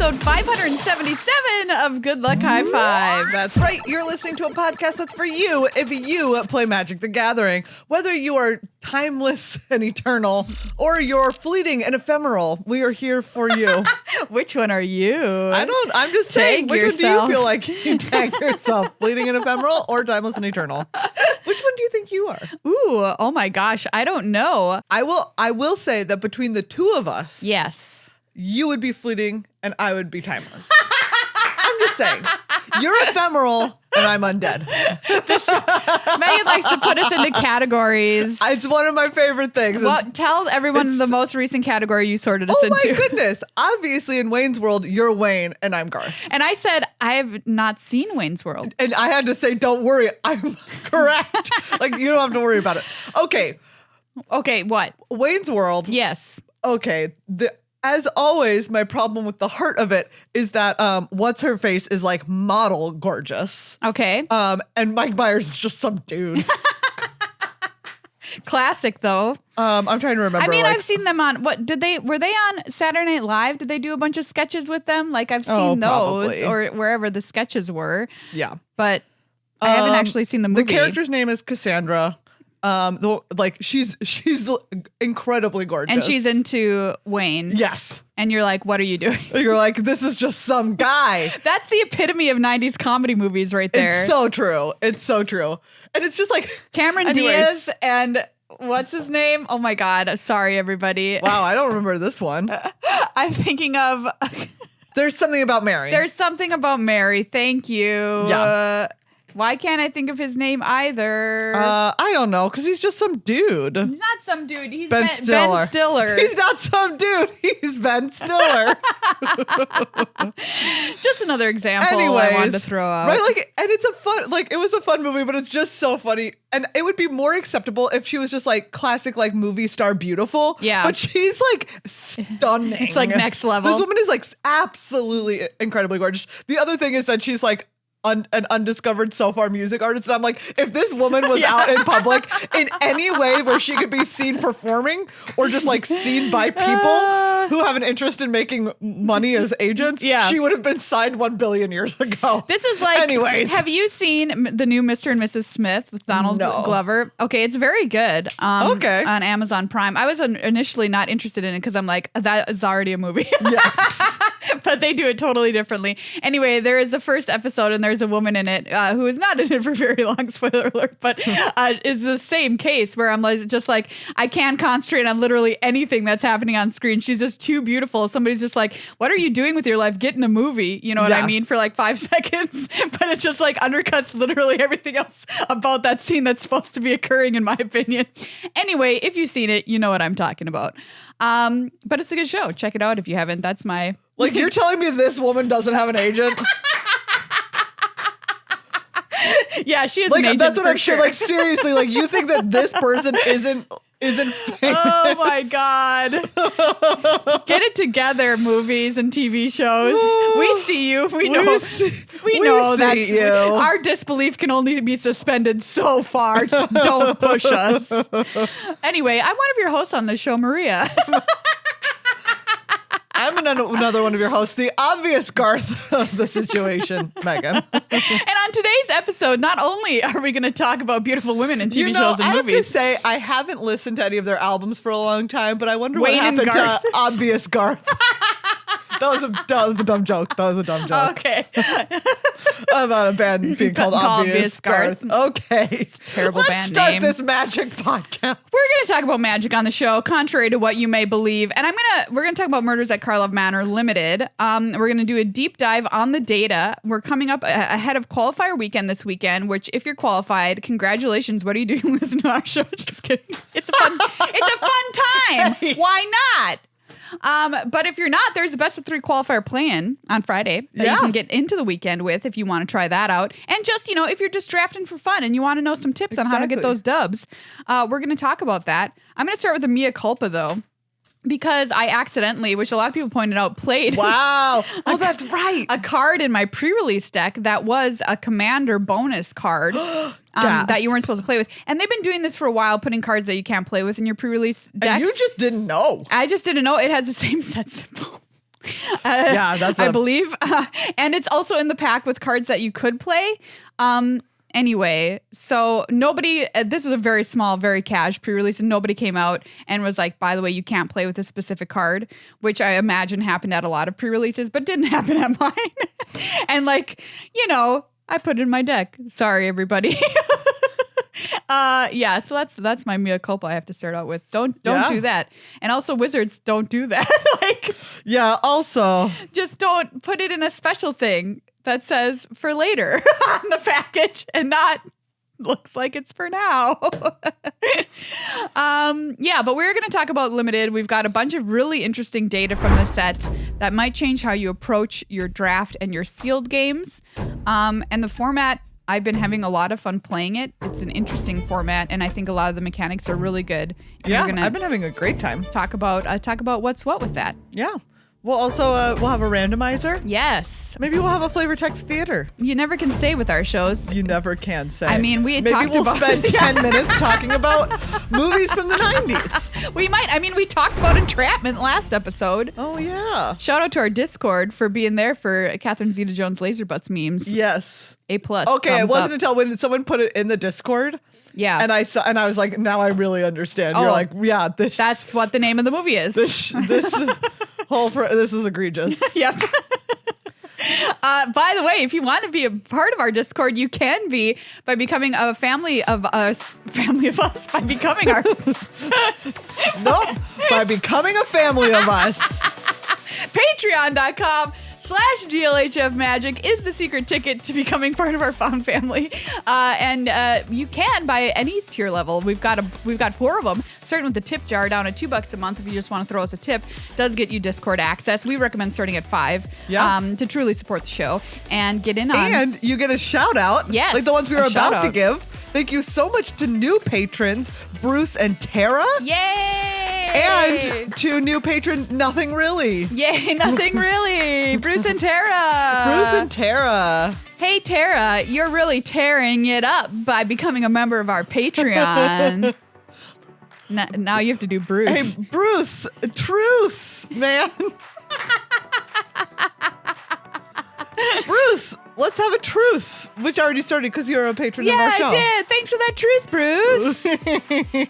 episode 577 of Good Luck High Five. That's right. You're listening to a podcast that's for you if you play Magic the Gathering. Whether you are timeless and eternal or you're fleeting and ephemeral, we are here for you. Which one are you? I'm just saying, which yourself. one do you feel like you tag yourself? Fleeting and ephemeral or timeless and eternal? Which one do you think you are? Ooh, oh my gosh, I don't know. I will say that between the two of us, Yes. you would be fleeting and I would be timeless. I'm just saying. You're ephemeral and I'm undead. Megan likes to put us into categories. It's one of my favorite things. Well, tell everyone the most recent category you sorted us into. Oh my goodness. Obviously in Wayne's World, you're Wayne and I'm Garth. And I said, I have not seen Wayne's World. And I had to say, don't worry, I'm correct. Like, you don't have to worry about it. Okay, what? Wayne's World. Yes. Okay, as always, my problem with the heart of it is that what's her face is like model gorgeous. Okay. And Mike Myers is just some dude. Classic though. I'm trying to remember. I mean, I've seen them on were they on Saturday Night Live? Did they do a bunch of sketches with them? Like I've seen those probably. or wherever the sketches were. Yeah. But I haven't actually seen the movie. The character's name is Cassandra. She's incredibly gorgeous. And she's into Wayne. Yes. And you're like, what are you doing? You're like, this is just some guy. That's the epitome of 90s comedy movies right there. It's so true. It's so true. And it's just like Cameron Diaz and what's his name? Oh my God. Sorry, everybody. Wow, I don't remember this one. I'm thinking of There's something about Mary. There's something about Mary. Thank you. Yeah. Why can't I think of his name either? I don't know, because he's just some dude. He's not some dude. He's Ben Stiller. Ben Stiller. He's not some dude. He's Ben Stiller. Just another example I wanted to throw out. Right? And it's it was a fun movie, but it's just so funny. And it would be more acceptable if she was just like classic, like movie star beautiful. Yeah. But she's like stunning. It's like next level. This woman is like absolutely incredibly gorgeous. The other thing is that she's like an undiscovered so far music artist. And I'm like, if this woman was out in public in any way where she could be seen performing or just like seen by people who have an interest in making money as agents, she would have been signed 1 billion years ago. This is like, anyways. Have you seen the new Mr. and Mrs. Smith with Donald Glover? Okay, it's very good. On Amazon Prime. I was initially not interested in it because I'm like, that is already a movie. Yes. But they do it totally differently. Anyway, there is the first episode and there's a woman in it who is not in it for very long, spoiler alert, but is the same case where I'm just like, I can't concentrate on literally anything that's happening on screen. She's just too beautiful. Somebody's just like, what are you doing with your life? Get in a movie. You know what I mean? For like 5 seconds. But it's just like undercuts literally everything else about that scene that's supposed to be occurring, in my opinion. Anyway, if you've seen it, you know what I'm talking about. But it's a good show. Check it out if you haven't. That's my... Like, you're telling me this woman doesn't have an agent? Yeah, she is an agent. That's what I'm sure. saying. Like, seriously, like, you think that this person isn't famous? Oh my God. Get it together, movies and TV shows. We see you. We know that our disbelief can only be suspended so far. Don't push us. Anyway, I'm one of your hosts on this show, Maria. I'm another one of your hosts, the obvious Garth of the situation, Megan. And on today's episode, not only are we going to talk about beautiful women in TV shows and movies. I have to say, I haven't listened to any of their albums for a long time, but I wonder Wayne what happened to obvious Garth. That was a dumb joke. Okay. About a band being called Obvious Garth. Okay. It's a terrible band name. Let's start this magic podcast. We're going to talk about magic on the show, contrary to what you may believe. And we're going to talk about Murders at Karlov Manor Limited. We're going to do a deep dive on the data. We're coming up ahead of qualifier weekend this weekend, which if you're qualified, congratulations. What are you doing listening to our show? Just kidding. It's a fun time. Why not? But if you're not, there's a best of 3 qualifier play-in on Friday that you can get into the weekend with if you want to try that out. And just, if you're just drafting for fun and you want to know some tips on how to get those dubs, we're going to talk about that. I'm going to start with the mea culpa, though. Because I accidentally, which a lot of people pointed out, played. Wow. Oh, that's right. A card in my pre-release deck that was a commander bonus card that you weren't supposed to play with. And they've been doing this for a while, putting cards that you can't play with in your pre-release decks. And you just didn't know. I just didn't know. It has the same set symbol. Yeah, that's I believe. And it's also in the pack with cards that you could play. Anyway, so nobody, this was a very small, very cash pre-release, and nobody came out and was like, by the way, you can't play with this specific card, which I imagine happened at a lot of pre-releases, but didn't happen at mine. And like, you know, I put it in my deck. Sorry, everybody. Yeah, so that's my mea culpa I have to start out with. Don't do that. And also Wizards, don't do that. Like, yeah, also just don't put it in a special thing that says for later on the package and not looks like it's for now. Yeah, but we're going to talk about limited. We've got a bunch of really interesting data from the set that might change how you approach your draft and your sealed games. And the format, I've been having a lot of fun playing it. It's an interesting format, and I think a lot of the mechanics are really good. And yeah, we're gonna I've been having a great time. talk about what's what with that. Yeah. We'll also we'll have a randomizer. Yes. Maybe we'll have a flavor text theater. You never can say with our shows. You never can say. I mean, we had Maybe talked we'll about spend 10 minutes talking about movies from the 90s. We might. I mean, we talked about entrapment last episode. Oh, yeah. Shout out to our Discord for being there for Catherine Zeta-Jones laser butts memes. Yes. A+. Okay, it wasn't until when someone put it in the Discord. Yeah. And I was like, now I really understand. Oh, You're like, yeah, that's what the name of the movie is. this this is egregious. Yep. By the way, if you want to be a part of our Discord, you can be by becoming a family of us by becoming our Nope. By becoming a family of us. Patreon.com/GLHF Magic is the secret ticket to becoming part of our found family. And you can by any tier level. We've got 4 of them, starting with the tip jar down at $2 a month. If you just want to throw us a tip, does get you Discord access. We recommend starting at $5 to truly support the show and get in on. And you get a shout out. Yes, like the ones we were a about to shout-out. give. Thank you so much to new patrons, Bruce and Tara. Yay! And to new patron, Nothing Really. Yay, Nothing Really. Bruce and Tara. Bruce and Tara. Hey, Tara, you're really tearing it up by becoming a member of our Patreon. Now you have to do Bruce. Hey, Bruce, truce, man. Bruce, let's have a truce, which already started because you're a patron of our show. Yeah, I did. Thanks for that truce, Bruce.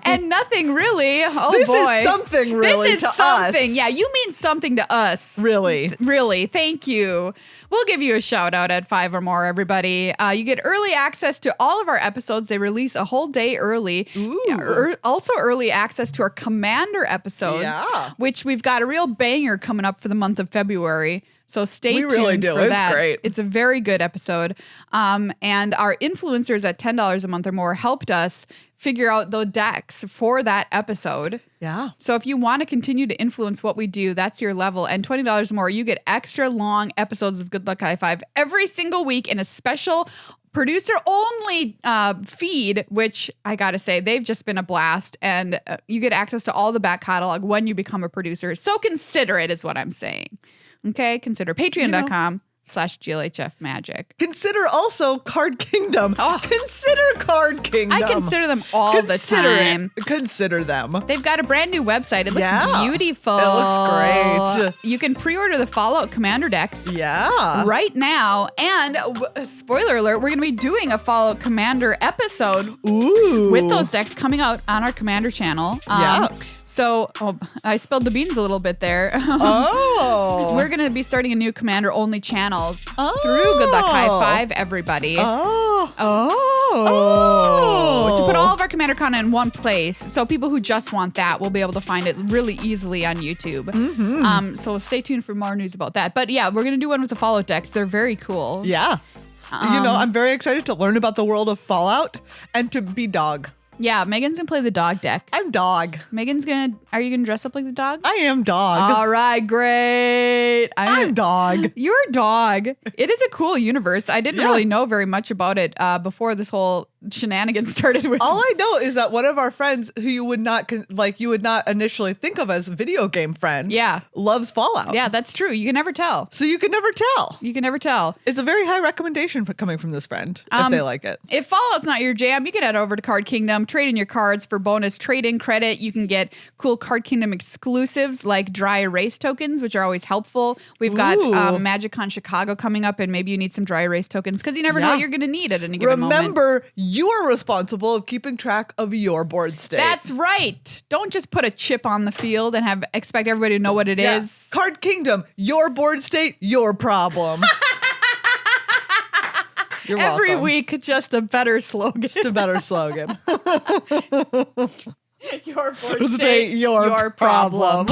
And Nothing Really. Oh, this boy. is something really This is to something. us. Yeah, you mean something to us. Really. Really. Thank you. We'll give you a shout out at 5 or more, everybody. You get early access to all of our episodes. They release a whole day early. Ooh. Also early access to our Commander episodes, Yeah. which we've got a real banger coming up for the month of February. So stay tuned really do. for It's that. great. It's a very good episode. And our influencers at $10 a month or more helped us figure out the decks for that episode. Yeah. So if you want to continue to influence what we do, that's your level. And $20 more, you get extra long episodes of Good Luck High Five every single week in a special producer-only feed, which I got to say, they've just been a blast. And you get access to all the back catalog when you become a producer. So consider it is what I'm saying. Okay? Consider patreon.com/GLHF Magic. Consider also Card Kingdom. Oh. Consider Card Kingdom. I consider them all the time. Consider them. They've got a brand new website. It looks Yeah. beautiful. It looks great. You can pre-order the Fallout Commander decks Yeah. right now. And spoiler alert, we're going to be doing a Fallout Commander episode Ooh. with those decks coming out on our Commander channel. Yeah. So I spilled the beans a little bit there. Oh. We're going to be starting a new Commander-only channel Oh. through Good Luck High Five, everybody. Oh. To put all of our Commander content in one place, so people who just want that will be able to find it really easily on YouTube. Mm-hmm. So stay tuned for more news about that. But yeah, we're going to do one with the Fallout decks. They're very cool. Yeah. I'm very excited to learn about the world of Fallout and to be dog. Yeah, Megan's going to play the dog deck. I'm dog. Are you going to dress up like the dog? I am dog. All right, great. I'm dog. You're a dog. It is a cool universe. I didn't Yeah. really know very much about it before this whole shenanigans started with. All I know is that one of our friends who you would not initially think of as video game friend, loves Fallout. Yeah, that's true. You can never tell. So you can never tell. You can never tell. It's a very high recommendation coming from this friend if they like it. If Fallout's not your jam, you can head over to Card Kingdom, trade in your cards for bonus trade-in credit. You can get cool Card Kingdom exclusives like dry erase tokens, which are always helpful. We've got MagicCon Chicago coming up, and maybe you need some dry erase tokens because you never know what you're going to need at any given moment. Remember, you are responsible of keeping track of your board state. That's right. Don't just put a chip on the field and expect everybody to know what it is. Card Kingdom, your board state, your problem. You're Every welcome. week, just a better slogan. Just a better slogan. Your board state, your problem.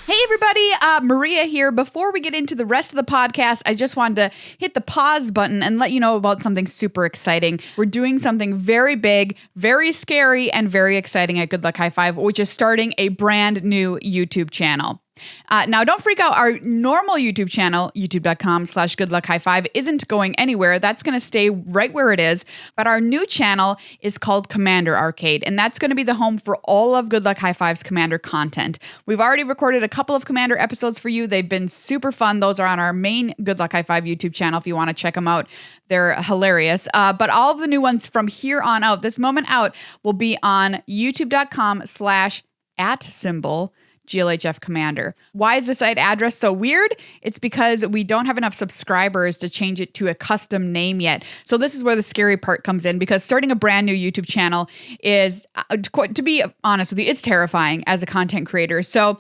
Hey everybody, Maria here. Before we get into the rest of the podcast, I just wanted to hit the pause button and let you know about something super exciting. We're doing something very big, very scary, and very exciting at Good Luck High Five, which is starting a brand new YouTube channel. Now, don't freak out. Our normal YouTube channel, youtube.com/goodluckhighfive, isn't going anywhere. That's going to stay right where it is. But our new channel is called Commander Arcade, and that's going to be the home for all of Good Luck High Five's Commander content. We've already recorded a couple of Commander episodes for you. They've been super fun. Those are on our main Good Luck High Five YouTube channel if you want to check them out. They're hilarious. But all of the new ones from here on out, this moment out, will be on youtube.com/@symbol GLHF Commander. Why is the site address so weird? It's because we don't have enough subscribers to change it to a custom name yet. So this is where the scary part comes in, because starting a brand new YouTube channel is, to be honest with you, it's terrifying as a content creator. So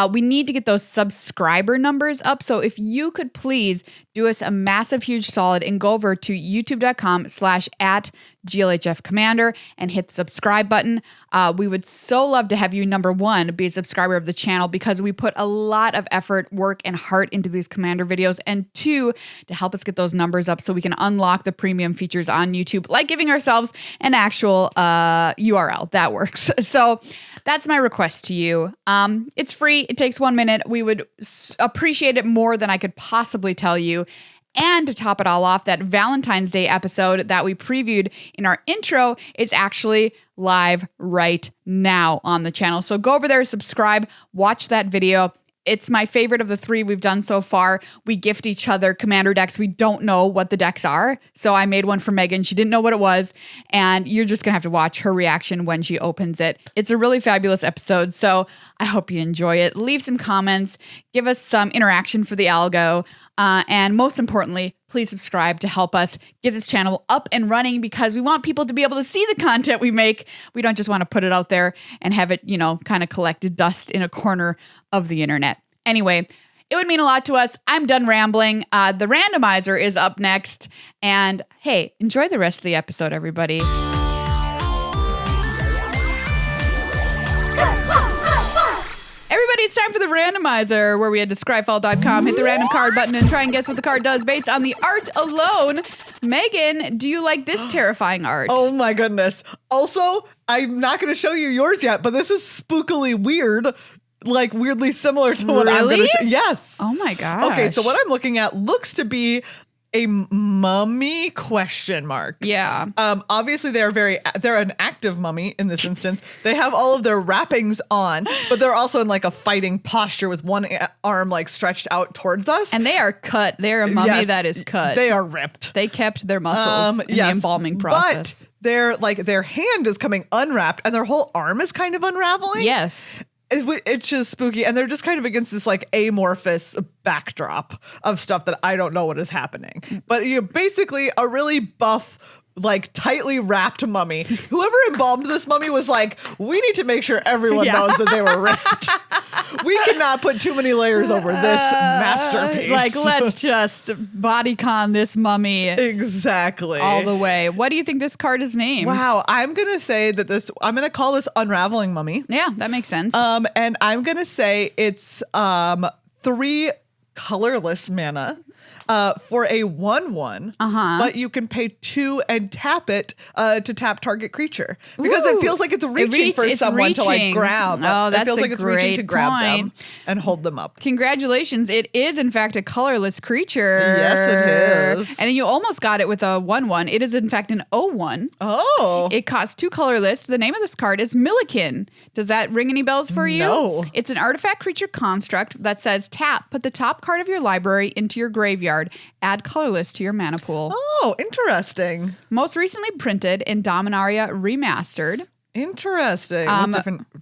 we need to get those subscriber numbers up. So if you could please do us a massive, huge solid and go over to youtube.com/@GLHF Commander and hit the subscribe button. We would so love to have you, number one, be a subscriber of the channel, because we put a lot of effort, work, and heart into these Commander videos, and two, to help us get those numbers up so we can unlock the premium features on YouTube, like giving ourselves an actual URL. That works. So that's my request to you. It's free. It takes 1 minute. We would appreciate it more than I could possibly tell you. And to top it all off, that Valentine's Day episode that we previewed in our intro is actually live right now on the channel. So go over there, subscribe, watch that video. It's my favorite of the three we've done so far. We gift each other Commander decks. We don't know what the decks are. So I made one for Megan. She didn't know what it was. And you're just going to have to watch her reaction when she opens it. It's a really fabulous episode. So I hope you enjoy it. Leave some comments. Give us some interaction for the algo. And most importantly, please subscribe to help us get this channel up and running, because we want people to be able to see the content we make. We don't just want to put it out there and have it, kind of collect dust in a corner of the internet. Anyway, it would mean a lot to us. I'm done rambling. The randomizer is up next. And hey, enjoy the rest of the episode, everybody. Everybody, it's time for the randomizer, where we head to scryfall.com, hit the random card button, and try and guess what the card does based on the art alone. Megan, do you like this terrifying art? Oh my goodness. Also, I'm not going to show you yours yet, but this is spookily weird. Like weirdly similar to what I'm going to show. Yes. Oh my gosh. Okay, so what I'm looking at looks to be a mummy ? Yeah. Obviously they're an active mummy in this instance. They have all of their wrappings on, but they're also in like a fighting posture with one arm like stretched out towards us. And they are cut. They're a mummy that is cut. They are ripped. They kept their muscles in the embalming process. But their hand is coming unwrapped and their whole arm is kind of unraveling. Yes. It's just spooky, and they're just kind of against this like amorphous backdrop of stuff that I don't know what is happening. But basically a really buff, like tightly wrapped mummy. Whoever embalmed this mummy was like, we need to make sure everyone knows that they were ripped. We cannot put too many layers over this masterpiece. Like, let's just bodycon this mummy. Exactly. All the way. What do you think this card is named? Wow. I'm going to say that I'm going to call this Unraveling Mummy. Yeah, that makes sense. And I'm going to say it's 3 colorless mana. for a 1/1, but you can pay 2 and tap it to tap target creature because it feels like it's reaching for someone to like grab. Oh, that's it feels a like it's reaching to grab point. them and hold them up. Congratulations. It is, in fact, a colorless creature. Yes, it is. And you almost got it with a 1/1. It is, in fact, an 0/1. Oh. It costs 2 colorless. The name of this card is Milliken. Does that ring any bells for you? No. It's an artifact creature construct that says tap, put the top card of your library into your graveyard, add colorless to your mana pool. Oh, interesting. Most recently printed in Dominaria Remastered. Interesting.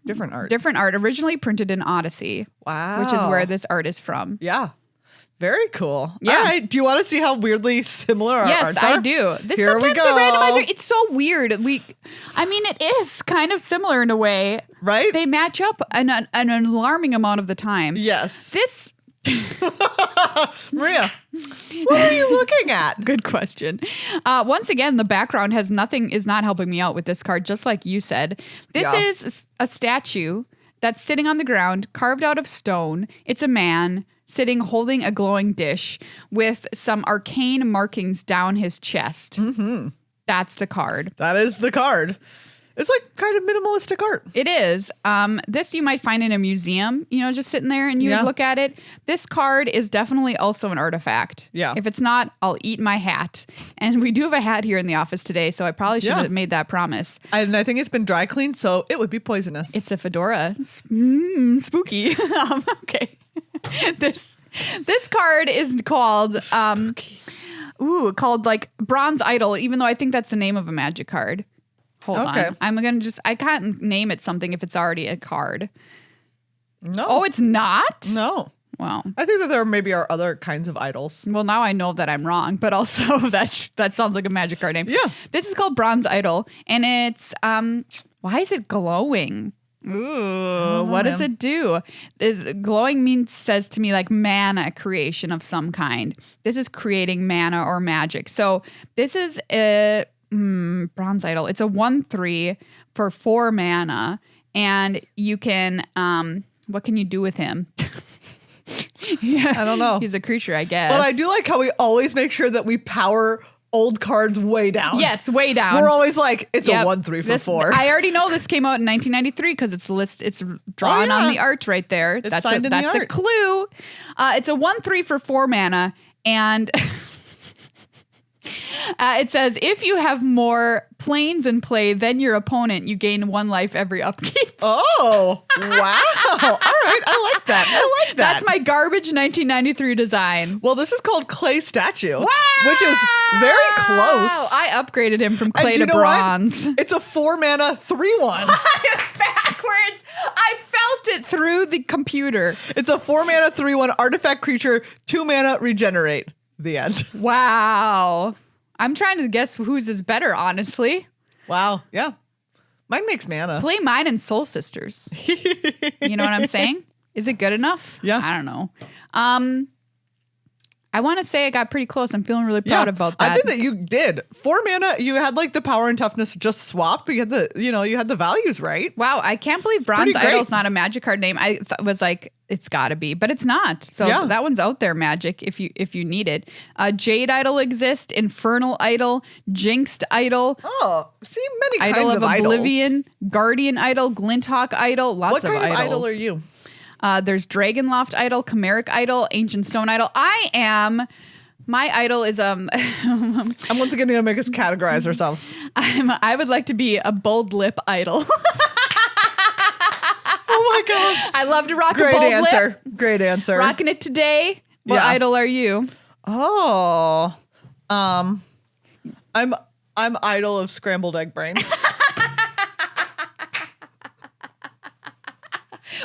Different art. Different art, originally printed in Odyssey. Wow. Which is where this art is from. Yeah. Very cool. Yeah. All right. Do you want to see how weirdly similar our arts are? Yes, I do. This Here we sometimes go. a randomizer, it's so weird. I mean, it is kind of similar in a way. Right? They match up an alarming amount of the time. Yes. This Maria, what are you looking at? Good question. Once again, the background is not helping me out with this card, just like you said. This is a statue that's sitting on the ground, carved out of stone. It's a man sitting holding a glowing dish with some arcane markings down his chest. Mm-hmm. That's the card. That is the card. It's like kind of minimalistic art. It is. This you might find in a museum, just sitting there and you would look at it. This card is definitely also an artifact. Yeah. If it's not, I'll eat my hat. And we do have a hat here in the office today, so I probably should have made that promise. And I think it's been dry cleaned, so it would be poisonous. It's a fedora. Spooky. Okay. This card is called called like Bronze Idol, even though I think that's the name of a Magic card. Hold on. I can't name it something if it's already a card. No. Oh, it's not? No. Well, I think that there maybe are other kinds of idols. well, now I know that I'm wrong, but also that sounds like a Magic card name. Yeah. This is called Bronze Idol, and it's why is it glowing? Ooh, what does it do? Glowing says to me like mana creation of some kind. This is creating mana or magic. So this is a Bronze Idol. It's a 1/3 for 4 mana, and you can what can you do with him? Yeah, I don't know. He's a creature, I guess. But I do like how we always make sure that we power old cards way down. Yes, way down. We're always like, it's a 1/3 for 4. I already know this came out in 1993 because it's drawn on the art right there. It's that's signed in the a art. clue. It's a 1/3 for 4 mana, and it says if you have more planes in play than your opponent, you gain 1 life every upkeep. Oh, wow. All right. I like that. That's my garbage 1993 design. Well, this is called Clay Statue, Wow! which is very close. I upgraded him from clay And do to you know bronze. what? It's a 4 mana 3/1. It's backwards. I felt it through the computer. It's a 4 mana 3/1 artifact creature, 2 mana regenerate. The end. Wow. I'm trying to guess whose is better, honestly. Wow. Yeah. Mine makes mana. Play mine and Soul Sisters. You know what I'm saying? Is it good enough? Yeah. I don't know. I want to say I got pretty close. I'm feeling really proud about that. I think that you did. 4 mana, you had like the power and toughness just swapped, but you had the values right. Wow, I can't believe Bronze pretty great. Idol's not a Magic card name. I was like, it's got to be, but it's not. So that one's out there, Magic, if you need it. Jade Idol exists, Infernal Idol, Jinxed Idol. Oh, see, many Idol kinds of idols. Oblivion, Guardian Idol, Glinthawk Idol, lots What of kind idols. of idol are you? There's Dragonloft Idol, Chimeric Idol, Ancient Stone Idol. My idol is I'm once again gonna make us categorize ourselves. I would like to be a bold lip idol. Oh my god! I love to rock Great a bold answer. lip. Great answer. Rocking it today. What Yeah. idol are you? Oh, I'm idol of scrambled egg brains.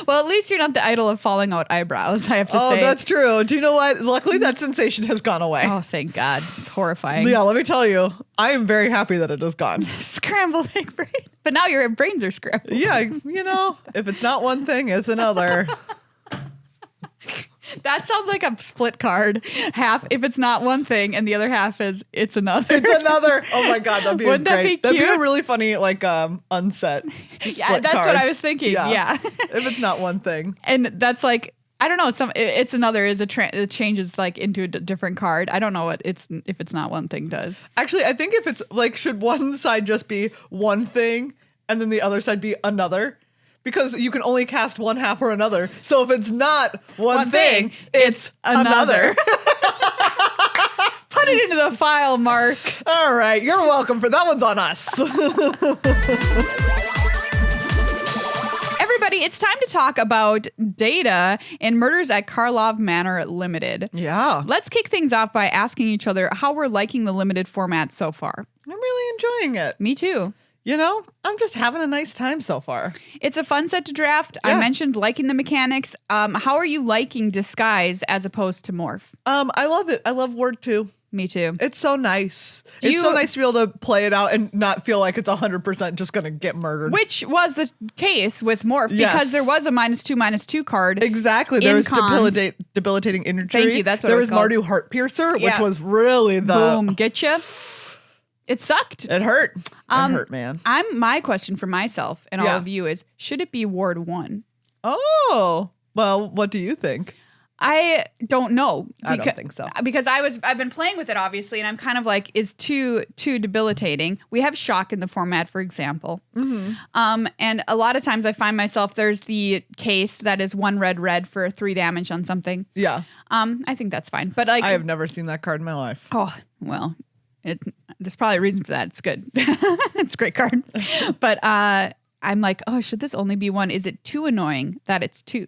Well, at least you're not the idol of falling out eyebrows, I have to say. Oh, that's true. Do you know what? Luckily, that sensation has gone away. Oh, thank God. It's horrifying. Yeah, let me tell you, I am very happy that it is gone. Scrambled egg brain. But now your brains are scrambled. Yeah, if it's not one thing, it's another. That sounds like a split card. Half if it's not one thing, and the other half is it's another. It's another. Oh my god, that'd be Wouldn't that be That'd be a cute? really funny unset. Yeah, split that's card. what I was thinking. Yeah. If it's not one thing. And that's like I don't know. It changes like into a different card. I don't know what if it's not one thing does. Actually, I think if it's like, should one side just be one thing and then the other side be another? Because you can only cast one half or another. So if it's not one thing, it's another. Put it into the file, Mark. All right. You're welcome for that. One's on us. Everybody, it's time to talk about data in Murders at Karlov Manor Limited. Yeah. Let's kick things off by asking each other how we're liking the limited format so far. I'm really enjoying it. Me too. You know, I'm just having a nice time so far. It's a fun set to draft. Yeah. I mentioned liking the mechanics. How are you liking Disguise as opposed to Morph? I love it. I love Word 2. Me too. It's so nice. It's so nice to be able to play it out and not feel like it's 100% just going to get murdered. Which was the case with Morph because there was a -2/-2 card. Exactly. There was debilitating injury. Thank you. That's what there it was called. Mardu Heartpiercer, which was really the boom, getcha. It sucked. It hurt. It hurt, man. My question for myself and all of you is, should it be Ward 1? Oh, well, what do you think? I don't know. I don't think so. Because I've been playing with it obviously, and I'm kind of like, is too debilitating. We have shock in the format, for example. Mm-hmm. And a lot of times I find myself there's the case that is 1 red for 3 damage on something. Yeah. I think that's fine. But like, I have never seen that card in my life. Oh well, there's probably a reason for that. It's good. It's a great card. But I'm like, oh, should this only be 1? Is it too annoying that it's 2?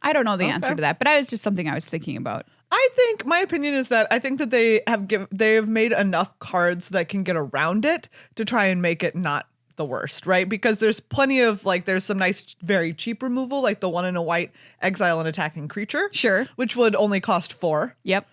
I don't know the answer to that, but it was just something I was thinking about. I think my opinion is that I think that they have made enough cards that can get around it to try and make it not the worst, right? Because there's plenty of there's some nice, very cheap removal, like the 1 in a white exile an attacking creature. Sure. Which would only cost 4. Yep.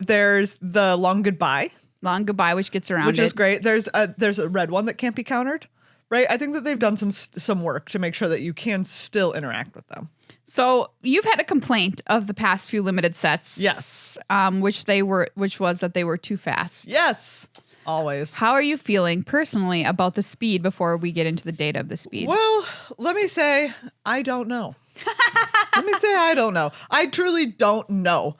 There's the Long Goodbye. Long Goodbye, which gets around which is great. There's a red one that can't be countered, right? I think that they've done some work to make sure that you can still interact with them. So you've had a complaint of the past few limited sets. Yes. Which was that they were too fast. Yes. Always. How are you feeling personally about the speed before we get into the data of the speed? Well, let me say, I don't know. I don't know. I truly don't know.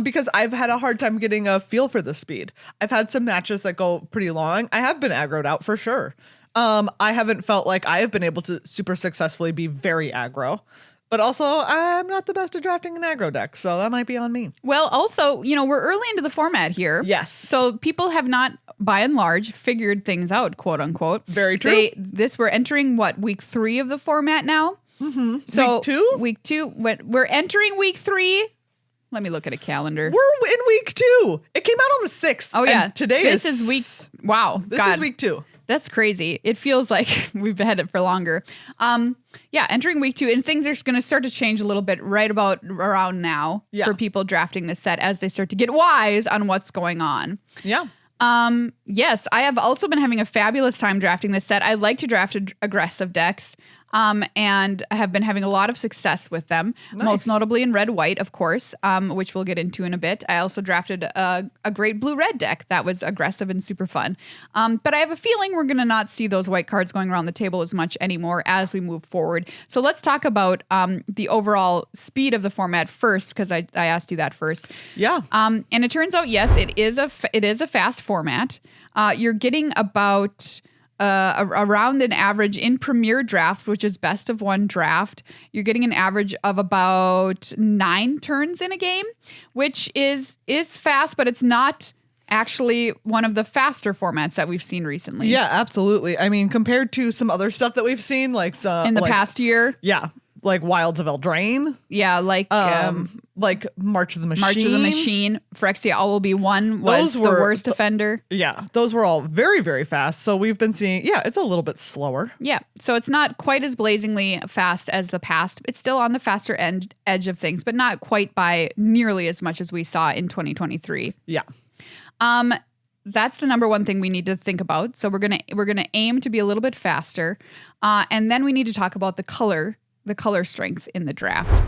Because I've had a hard time getting a feel for the speed. I've had some matches that go pretty long. I have been aggroed out for sure. I haven't felt like I have been able to super successfully be very aggro. But also, I'm not the best at drafting an aggro deck, so that might be on me. Well, also, we're early into the format here. Yes. So people have not, by and large, figured things out, quote unquote. Very true. We're entering, week 3 of the format now? Mm-hmm. So week 2? Week 2. We're entering week 3. Let me look at a calendar. We're in week 2. It came out on the 6th. Oh, yeah. This is week... Wow. This is week 2. That's crazy. It feels like we've had it for longer. Entering week 2, and things are going to start to change a little bit right about around now for people drafting this set as they start to get wise on what's going on. Yeah. Yes, I have also been having a fabulous time drafting this set. I like to draft aggressive decks. And I have been having a lot of success with them, most notably in red-white, of course, which we'll get into in a bit. I also drafted a great blue-red deck that was aggressive and super fun. But I have a feeling we're going to not see those white cards going around the table as much anymore as we move forward. So let's talk about the overall speed of the format first, because I asked you that first. Yeah. And it turns out, yes, it is a fast format. You're getting about... around an average in Premier Draft, which is best of 1 draft, you're getting an average of about 9 turns in a game, which is fast, but it's not actually one of the faster formats that we've seen recently. Yeah, absolutely. I mean, compared to some other stuff that we've seen, like in the past year. Yeah. Like Wilds of Eldraine. Yeah, like March of the Machine. March of the Machine. Phyrexia All Will Be One was the worst offender. Yeah, those were all very, very fast. So we've been seeing, it's a little bit slower. Yeah, so it's not quite as blazingly fast as the past. It's still on the faster edge of things, but not quite by nearly as much as we saw in 2023. Yeah. That's the number one thing we need to think about. So we're gonna aim to be a little bit faster, and then we need to talk about the color strength in the draft.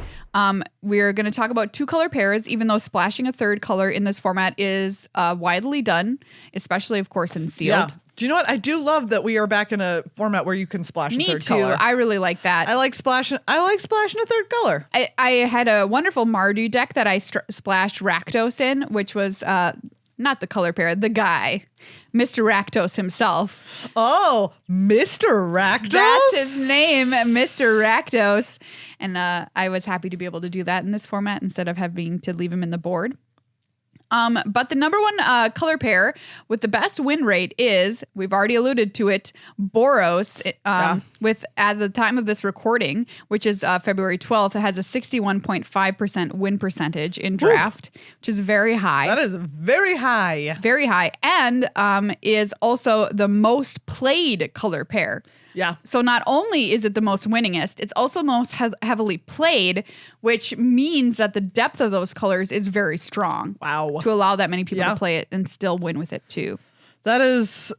We're going to talk about 2 color pairs, even though splashing a 3rd color in this format is widely done, especially, of course, in sealed. Yeah, Do you know what? I do love that we are back in a format where you can splash a Me third too. color. I really like that. I like splashing a third color. I had a wonderful Mardu deck that I splashed Rakdos in, which was not the color pair, the guy, Mr. Rakdos himself. Oh, Mr. Rakdos? That's his name, Mr. Rakdos. And I was happy to be able to do that in this format instead of having to leave him in the board. But the number one color pair with the best win rate is, we've already alluded to it, Boros, with, at the time of this recording, which is February 12th, it has a 61.5% win percentage in draft, which is very high. That is very high. Very high. And is also the most played color pair. Yeah. So not only is it the most winningest, it's also most heavily played, which means that the depth of those colors is very strong. Wow. To allow that many people to play it and still win with it too. That is,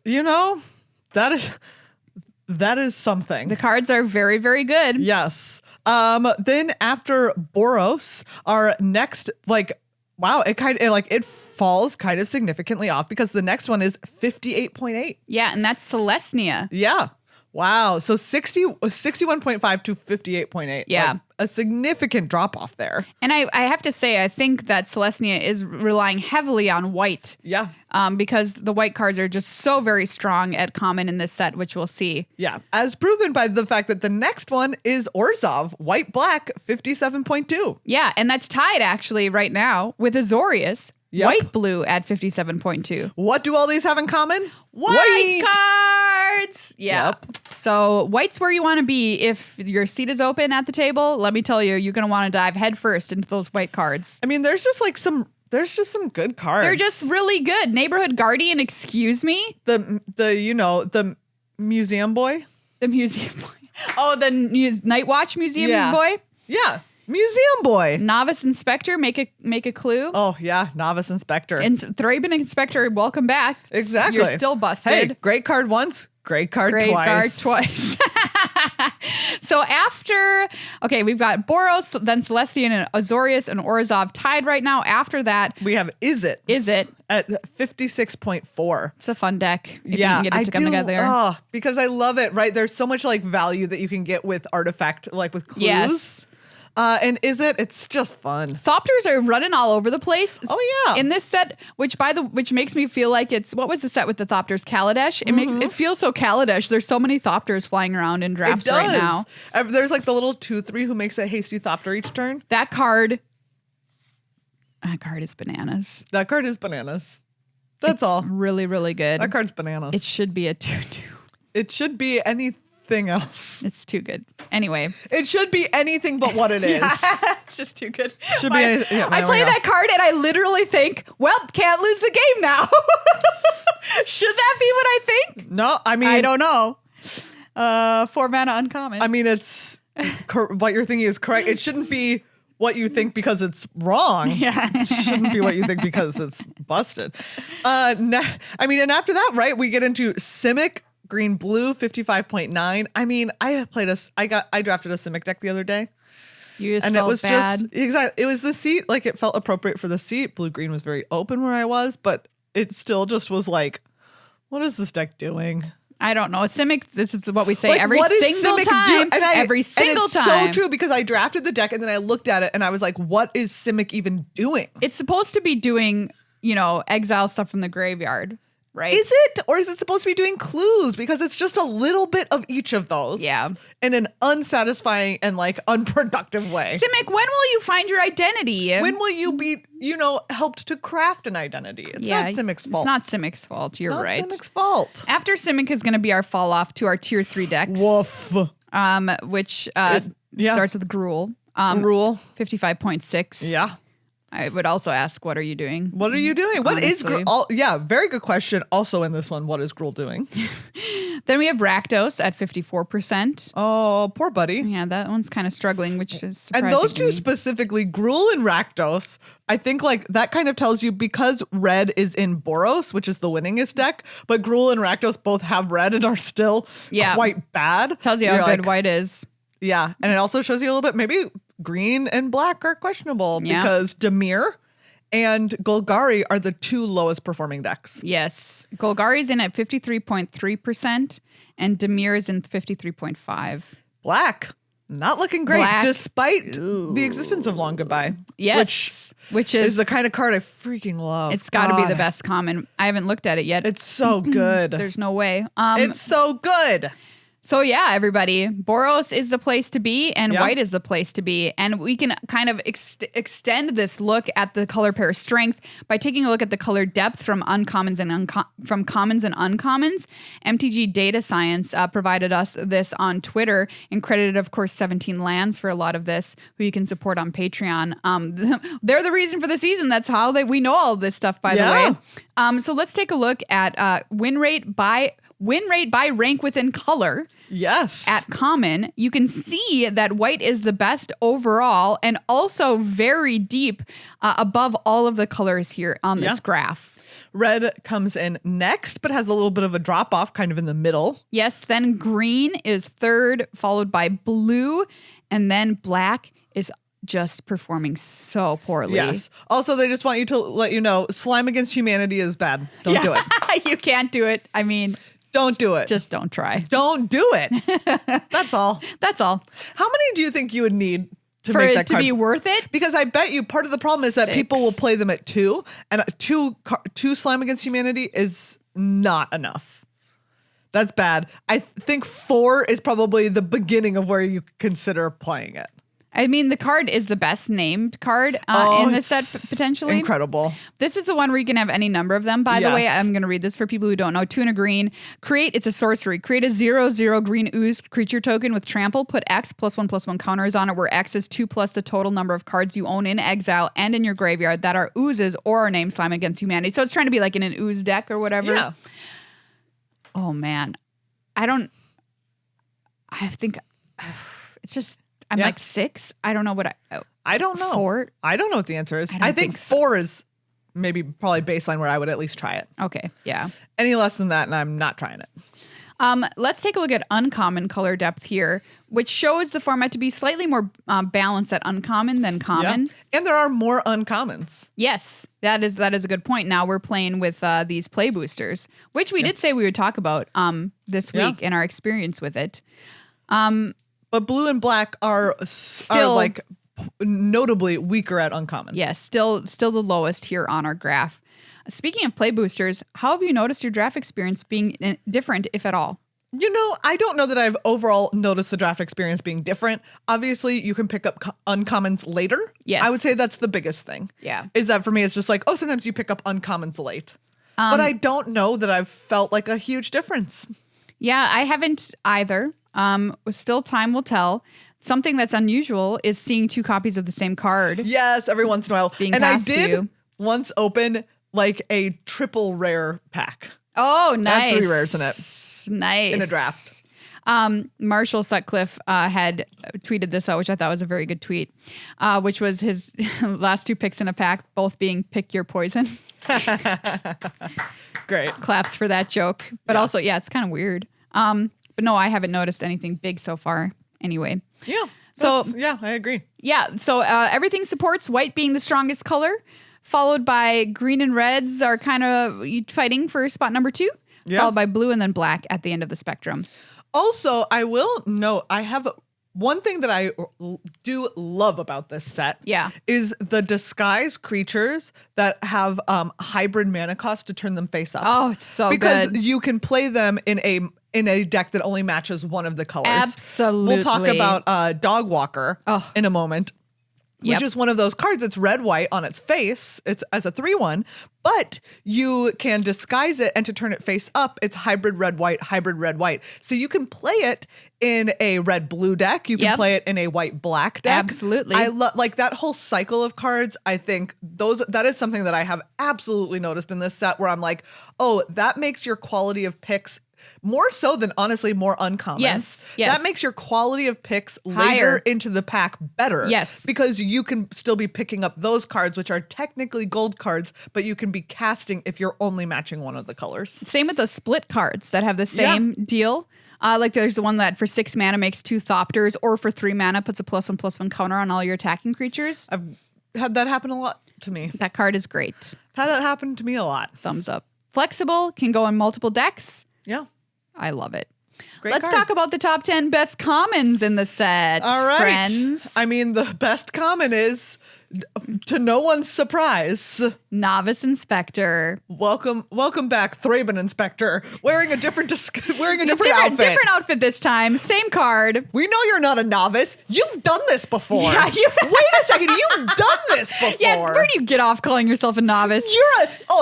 that is something. The cards are very, very good. Yes. Then after Boros, our next, wow, it falls kind of significantly off because the next one is 58.8. Yeah, and that's Celestia. Yeah. Wow. So 61.5 to 58.8. Yeah. A significant drop off there. And I have to say, I think that Celestia is relying heavily on white. Yeah. Because the white cards are just so very strong at common in this set, which we'll see. Yeah. As proven by the fact that the next one is Orzhov, white-black, 57.2. Yeah. And that's tied actually right now with Azorius. Yep. White-blue at 57.2. What do all these have in common? White cards! Yeah. Yep. So white's where you want to be. If your seat is open at the table, let me tell you, you're going to want to dive headfirst into those white cards. I mean, there's just some good cards. They're just really good. Neighborhood Guardian, excuse me? The museum boy? The museum boy. Oh, the Night Watch museum boy? Yeah. Museum boy. Novice Inspector, make a clue. Oh, yeah. Novice Inspector. And Thraben Inspector, welcome back. Exactly. You're still busted. Hey, great card once, great card twice. Great card twice. So after, we've got Boros, then Celestia and Azorius and Orzhov tied right now. After that, we have Is It at 56.4. It's a fun deck if you can get it to come together. Oh, because I love it, right? There's so much value that you can get with artifact, with clues. Yes. And it's just fun. Thopters are running all over the place. Oh yeah. In this set, which makes me feel like what was the set with the Thopters? Kaladesh. It feels so Kaladesh. There's so many Thopters flying around in drafts right now. There's the little 2/3 who makes a hasty Thopter each turn. That card is bananas. That card is bananas. That's all. Really, really good. That card's bananas. It should be a 2/2. It should be anything else. It's too good. Anyway. It should be anything but what it is. It's just too good. Should be anything. I play that card and I literally think, well, can't lose the game now. Should that be what I think? No, I mean. I don't know. 4 mana uncommon. I mean, it's what you're thinking is correct. It shouldn't be what you think because it's wrong. Yeah. It shouldn't be what you think because it's busted. And after that, right, we get into Simic. Green blue 55.9. I mean, I drafted a Simic deck the other day. You just and felt it was bad. just exactly. It was the seat. It felt appropriate for the seat. Blue green was very open where I was, but it still just was what is this deck doing? I don't know. A Simic, this is what we say every what single Simic time. Every single time. So true because I drafted the deck and then I looked at it and I was like, what is Simic even doing? It's supposed to be doing, exile stuff from the graveyard. Right. Is it? Or is it supposed to be doing clues? Because it's just a little bit of each of those. Yeah. In an unsatisfying and unproductive way. Simic, when will you find your identity? When will you be, helped to craft an identity? It's not Simic's fault. It's not Simic's fault. You're right. It's not Simic's fault. After Simic is going to be our fall off to our tier 3 decks. Woof. Which starts with Gruul. Gruul. 55.6. Yeah. I would also ask, what are you doing? What are you doing? What is honestly. Gruul? Yeah, very good question. Also in this one, what is Gruul doing? Then we have Rakdos at 54%. Oh, poor buddy. Yeah, that one's kind of struggling, which is surprising. And those to two me. specifically, Gruul and Rakdos, I think that kind of tells you because red is in Boros, which is the winningest deck, but Gruul and Rakdos both have red and are still quite bad. Tells you how good white is. Yeah, and it also shows you a little bit, maybe green and black are questionable because Dimir and Golgari are the 2 lowest performing decks. Yes. Golgari's in at 53.3% and Dimir is in 53.5%. Black, not looking great, Black. despite the existence of Long Goodbye. Yes. Which is the kind of card I freaking love. It's got to be the best common. I haven't looked at it yet. It's so good. There's no way. It's so good. So yeah, everybody, Boros is the place to be and white is the place to be. And we can kind of extend this look at the color pair strength by taking a look at the color depth from uncommons and from commons and uncommons. MTG Data Science provided us this on Twitter and credited, of course, 17 Lands for a lot of this, who you can support on Patreon. They're the reason for the season. That's how we know all this stuff, by the way. So let's take a look at win rate by rank within color. Yes. At common, you can see that white is the best overall and also very deep above all of the colors here on this graph. Red comes in next, but has a little bit of a drop off kind of in the middle. Yes. Then green is third, followed by blue, and then black is just performing so poorly. Yes. Also, they just want you to let you know, slime against humanity is bad. Don't do it. You can't do it. I mean, don't do it. Just don't try. Don't do it. That's all. That's all. How many do you think you would need to for make it that to card? Be worth it? Because I bet you part of the problem is that people will play them at 2, and two slime against humanity is not enough. That's bad. I think 4 is probably the beginning of where you consider playing it. I mean, the card is the best named card in this set, potentially. Incredible. This is the one where you can have any number of them. By the way, I'm going to read this for people who don't know. 2 and a green. It's a sorcery. Create a 0/0 green ooze creature token with trample. Put X +1/+1 counters on it, where X is 2 plus the total number of cards you own in exile and in your graveyard that are oozes or are named Slime Against Humanity. So it's trying to be like in an ooze deck or whatever. Yeah. Oh, man. I think it's just... I'm like 6. I don't know what I don't know. 4. I don't know what the answer is. I think 4 is probably baseline where I would at least try it. Okay. Yeah. Any less than that, and I'm not trying it. Let's take a look at uncommon color depth here, which shows the format to be slightly more balanced at uncommon than common. Yeah. And there are more uncommons. Yes, that is a good point. Now we're playing with these play boosters, which we did say we would talk about this week in our experience with it. But blue and black are still like notably weaker at uncommon. Yes, still the lowest here on our graph. Speaking of play boosters, how have you noticed your draft experience being different, if at all? You know, I don't know that I've overall noticed the draft experience being different. Obviously, you can pick up uncommons later. Yes. I would say that's the biggest thing. Yeah. Is that for me, it's just like, oh, sometimes you pick up uncommons late. But I don't know that I've felt like a huge difference. Yeah, I haven't either. Still time will tell. Something that's unusual is seeing 2 copies of the same card. Yes, every once in a while. And I did once open like a triple rare pack. Oh, nice. Had 3 rares in it. Nice. In a draft. Marshall Sutcliffe had tweeted this out, which I thought was a very good tweet, which was his last 2 picks in a pack, both being pick your poison. Great. Claps for that joke. But also, it's kind of weird. But no, I haven't noticed anything big so far anyway. Yeah. So I agree. Yeah. So everything supports white being the strongest color, followed by green and reds are kind of fighting for spot number 2, followed by blue and then black at the end of the spectrum. Also, I will note, I have one thing that I do love about this set is the disguise creatures that have hybrid mana cost to turn them face up. Oh, it's so because good. Because you can play them in a deck that only matches one of the colors. Absolutely. We'll talk about Dog Walker in a moment. Which is one of those cards. It's red-white on its face. It's as a 3/1, but you can disguise it, and to turn it face up, it's hybrid red-white. So you can play it in a red-blue deck. You can play it in a white-black deck. Absolutely. I love like that whole cycle of cards. I think that is something that I have absolutely noticed in this set, where I'm like, oh, that makes your quality of picks more so than honestly more uncommon. Yes. That makes your quality of picks higher later into the pack better. Yes. Because you can still be picking up those cards, which are technically gold cards, but you can be casting if you're only matching one of the colors. Same with the split cards that have the same deal. Like there's the one that for 6 mana makes 2 Thopters, or for 3 mana puts a +1/+1 counter on all your attacking creatures. had that happen a lot to me. That card is great. Had it happen to me a lot. Thumbs up. Flexible, can go in multiple decks. Yeah. I love it. Great Let's card. talk about the top 10 best commons in the set, All right. friends. I mean, the best common is, to no one's surprise, Novice Inspector. welcome back, Thraben Inspector, wearing a different outfit. Different outfit this time. Same card. We know you're not a novice. You've done this before. Yeah, Wait a second. You've done this before. Yeah, where do you get off calling yourself a novice?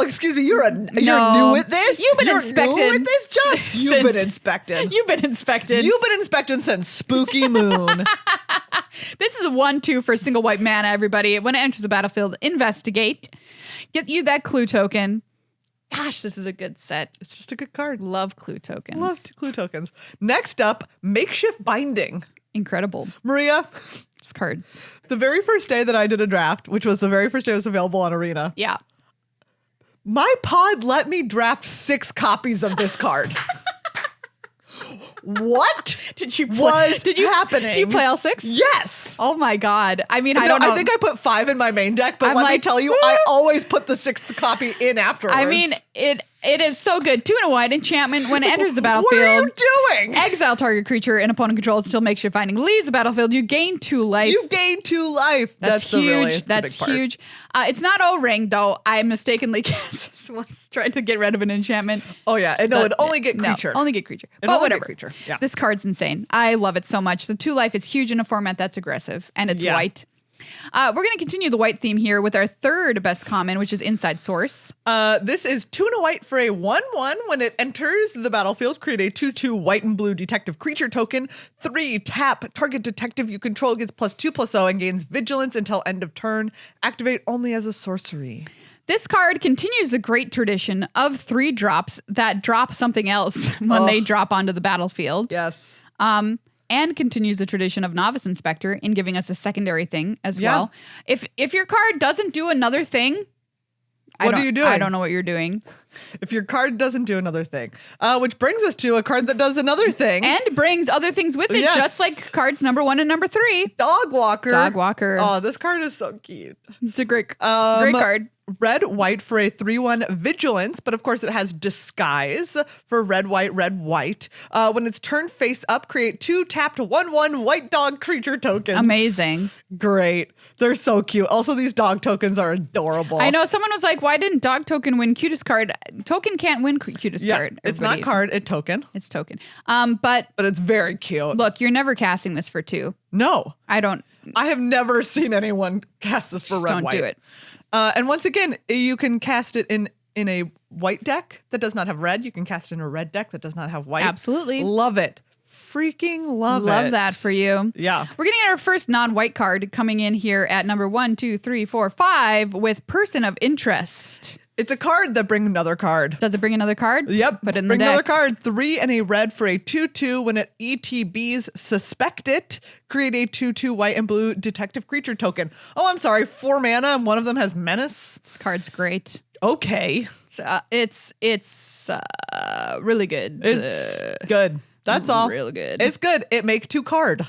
Excuse me. You're No. new at this. You've been You're inspected. new at this job. You've Since- been inspected. You've been inspected. You've been inspecting since Spooky Moon. This is a 1/2 for single white mana, everybody. When it enters the battlefield, investigate. Get you that clue token. Gosh, this is a good set. It's just a good card. Love clue tokens. Love clue tokens. Next up, makeshift binding. Incredible. Maria, This card. the very first day that I did a draft, which was the very first day it was available on Arena, Yeah. my pod let me draft 6 copies of this card. What Did you happening? Did you play all 6? Yes. Oh my god. I mean, I No, don't know. I think I put 5 in my main deck, but I'm let me like, tell you, I always put the 6th copy in afterwards. I mean, it is so good. 2 and a white enchantment. When it enters the battlefield, What are you doing? exile target creature and opponent controls until makeshift binding leaves the battlefield. You gain 2 life. You gain 2 life. That's huge. That's big part. huge. It's not O-ring though. I mistakenly cast this once, trying to get rid of an enchantment. Oh yeah, and no, But- it'd only get creature. No, only get creature. It'd But only get whatever. creature, yeah. This card's insane. I love it so much. The 2 life is huge in a format that's aggressive, and it's Yeah. white. We're going to continue the white theme here with our third best common, which is Inside Source. This is 2 and a white for a 1/1. When it enters the battlefield, create a 2/2 white and blue detective creature token. 3, tap. Target detective you control gets +2/+0 and gains vigilance until end of turn. Activate only as a sorcery. This card continues the great tradition of 3 drops that drop something else when they drop onto the battlefield. Yes. And continues the tradition of Novice Inspector in giving us a secondary thing as Yeah. well. If your card doesn't do another thing, What are you doing? I don't know what you're doing. If your card doesn't do another thing. Which brings us to a card that does another thing. And brings other things with it, Yes. just like cards number 1 and number 3. Dog Walker. Dog Walker. Oh, this card is so cute. It's a great card. Red, white for a 3/1 vigilance, but of course it has disguise for red, white, red, white. When it's turned face up, create 2 tapped 1/1 white dog creature tokens. Amazing. Great. They're so cute. Also, these dog tokens are adorable. I know someone was like, why didn't Dog Token win cutest card? Token can't win cutest Yeah, card. it's not everybody. card, it's token, It's token. But but it's very cute. look, you're never casting this for 2. No, I I have never seen anyone cast this for just red, don't white. do it. And once again, you can cast it in a white deck that does not have red. You can cast it in a red deck that does not have white. Absolutely. Love it. Freaking love it. Love that for you. Yeah. We're getting our first non-white card coming in here at number 1, 2, 3, 4, 5 with Person of Interest. It's a card that brings another card. Does it bring another card? Yep. Put it in Bring the deck. another card. 3 and a red for a 2/2. When it ETBs suspect it, create a 2/2 white and blue detective creature token. Oh, I'm sorry. 4 mana and one of them has menace. This card's great. Okay. It's really good. It's good. That's all. real good. It's good. It make 2 card.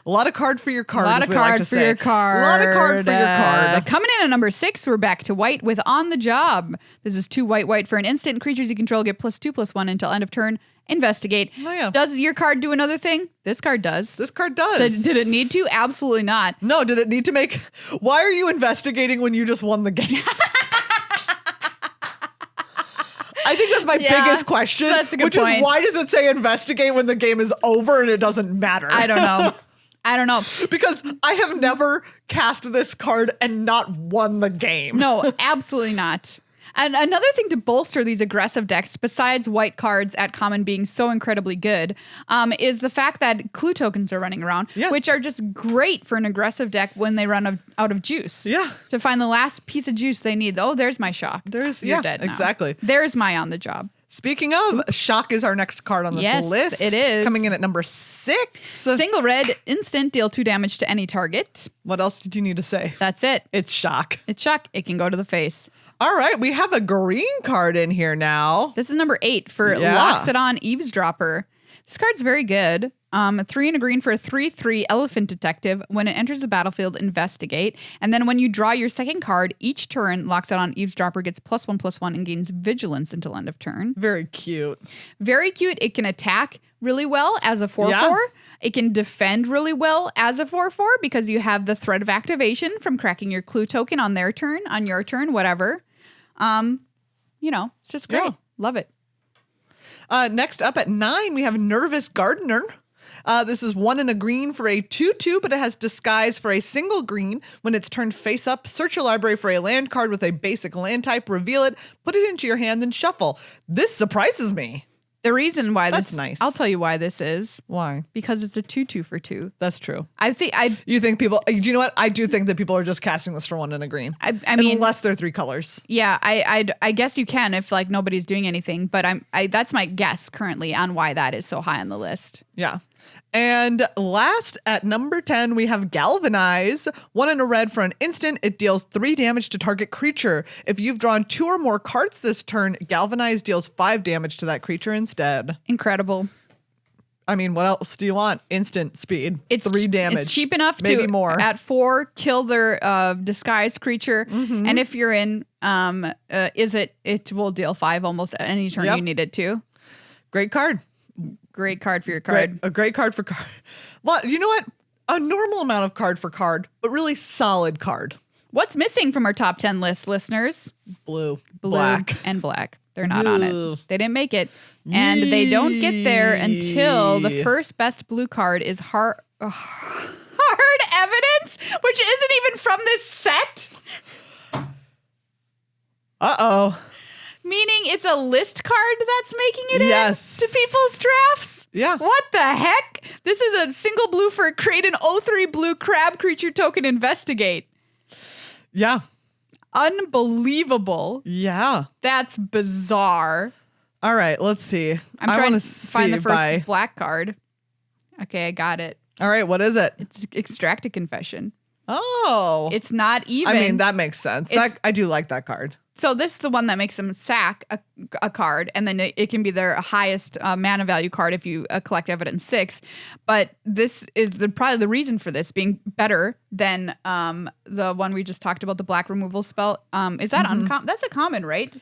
A lot of card for your card. A lot as of we like card to for say. your card. A lot of card for your card. Coming in at number 6, we're back to white with On the Job. This is 2 white, white for an instant. Creatures you control get +2/+1 until end of turn. Investigate. Oh, yeah. Does your card do another thing? This card does. This card does. Did it need to? Absolutely not. No, did it need to make... Why are you investigating when you just won the game? I think that's my Yeah, biggest question. that's a good which point. is why does it say investigate when the game is over and it doesn't matter? I don't know. I don't know. Because I have never cast this card and not won the game. No, absolutely not. And another thing to bolster these aggressive decks, besides white cards at common being so incredibly good, is the fact that clue tokens are running around, Yeah. which are just great for an aggressive deck when they run out of juice. Yeah. To find the last piece of juice they need. Oh, there's my shock. You're yeah, dead now. exactly. There's my On the Job. Speaking of, Shock is our next card on this Yes, list. it is. Coming in at number 6. Single red, instant, deal 2 damage to any target. What else did you need to say? That's it. It's Shock. It's shock. It can go to the face. All right, we have a green card in here now. This is number 8 for Yeah. Locks It On Eavesdropper. This card's very good. 3 and a green for a 3/3 Elephant Detective. When it enters the battlefield, investigate. And then when you draw your second card, each turn locks out on Eavesdropper, gets +1/+1, and gains vigilance until end of turn. Very cute. Very cute. It can attack really well as a 4/4. Yeah. It can defend really well as a 4/4 because you have the threat of activation from cracking your clue token on their turn, on your turn, whatever. It's just great. Yeah. Love it. Next up at 9, we have Nervous Gardener. This is 1 and a green for a 2/2, but it has Disguise for a single green. When it's turned face up, search your library for a land card with a basic land type, reveal it, put it into your hand, and shuffle. This surprises me. The reason why That's this, nice. I'll tell you why this is. Why? Because it's a 2/2 for 2. That's true. You think people, do you know what? I do think that people are just casting this for 1 and a green. I mean, unless they're 3 colors. yeah, I guess you can if like nobody's doing anything, but that's my guess currently on why that is so high on the list. Yeah. And last at number 10, we have Galvanize. 1 and a red for an instant. It deals 3 damage to target creature. If you've drawn 2 or more cards this turn, Galvanize deals 5 damage to that creature instead. Incredible. I mean, what else do you want? Instant speed. It's 3 damage. It's cheap enough maybe to more. At 4 kill their disguised creature, and if you're in, it will deal 5 almost any turn you need it to. Great card. Great card for your card. A great card for card. Well, you know what? A normal amount of card for card, but really solid card. What's missing from our top 10 list, listeners? Blue. Black. And black. They're not on Blue. it. They didn't make it. And they don't get there until the first best blue card is hard evidence, which isn't even from this set. Uh-oh. Meaning it's a list card that's making it Yes. in to people's drafts? Yeah. What the heck? This is a single blue for create an 0/3 blue crab creature token investigate. Yeah. Unbelievable. Yeah. That's bizarre. All right, let's see. I'm trying want to find the first black card. Okay, I got it. All right, what is it? It's Extract a Confession. Oh. It's not even. I mean, that makes sense. I do like that card. So this is the one that makes them sack a card, and then it can be their highest mana value card if you collect evidence 6. But this is probably the reason for this being better than the one we just talked about, the black removal spell. Is that uncommon? That's a common, right?